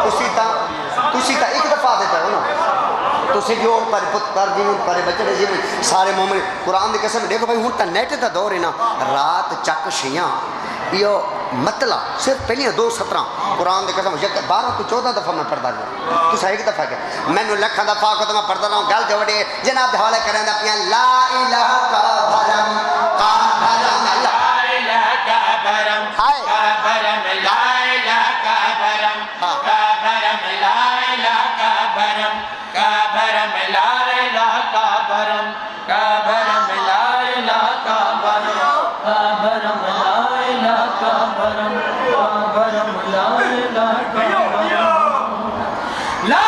تسی تا ایک دفعہ دیتا ہو نا تسی جو پر جیون پر بچے جیون سارے مومن قرآن دے قسم دیکھو بھائی ہوں تا نیٹ تا دور ہے نا رات چک شیاں یہ مطلع صرف پہلی 2:17 قرآن دے قسم 12 تو 14 دفعہ میں پڑھتا رہا تو ایک دفعہ کیا میں نے لکھا دفعہ کو تو میں پڑھتا رہا ہوں گل جو وڈے جناب دے حوالے کریں دا پیاں لا الہ کا بھرم کا بھرم لا الہ کا بھرم کا بھرم لا الہ کا بھرم کا بھرم لا الہ کا بھرم کا بھرم لا الہ کا بھرم کا بھرم لا الہ کا بھرم کا بھرم لا الہ کا بھرم کا بھرم لا الہ کا بھرم لا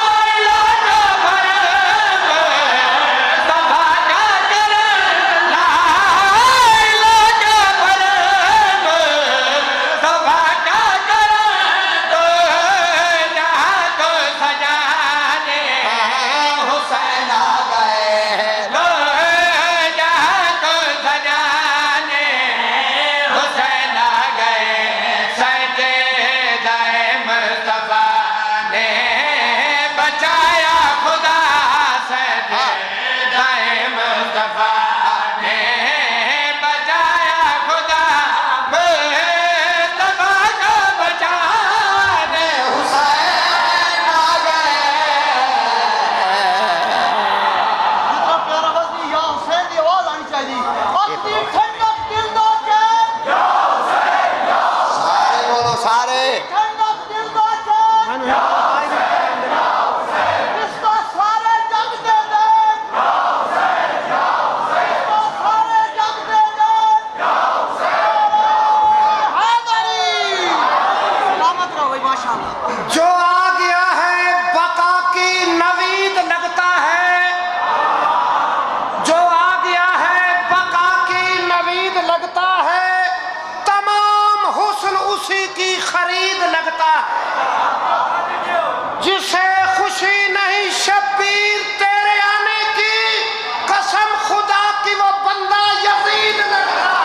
جسے خوشی نہیں شبیر تیرے آنے کی قسم خدا کی وہ بندہ یزید لگتا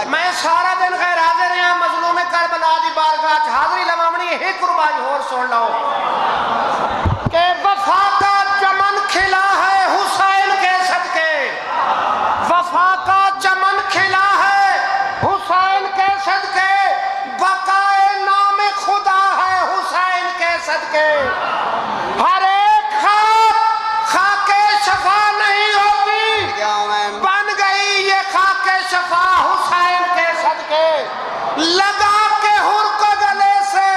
میں سارا دن غیر حاضر ہیں مظلوم کربلا دی بارگاہ حاضری لمامنی ایک قربانی اور سن لو کہ وفا کا چمن کھلا ہے حسین کے صدقے وفا کا چمن کھلا ہے حسین کے صدقے بقائے نام خدا ہے حسین کے صدقے ہر ایک خاک شفا نہیں ہوتی بن گئی یہ خاک شفا حسین کے صدقے لگا کے ہر کو گلے سے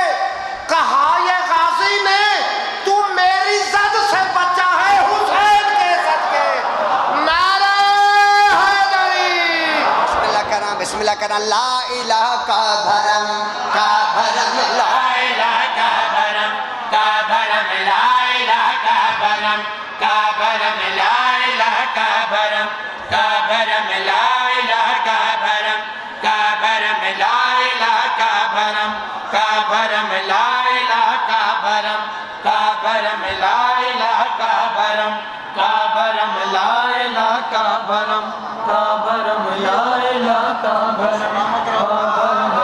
کہا یہ غازی نے تو میری زد سے بچا ہے حسین کے صدقے نعرہ حیدری بسم اللہ کرنا لا الہ کا بھرم لا الہ کا بھرم کا بھرم لا الہ کا بھرم کا بھرم لا الہ کا بھرم کا بھرم لا الہ کا بھرم کا بھرم لا الہ کا بھرم کا بھرم لا الہ کا بھرم کا بھرم لا الہ کا بھرم کا بھرم لا الہ کا بھرم کا بھرم لا الہ کا بھرم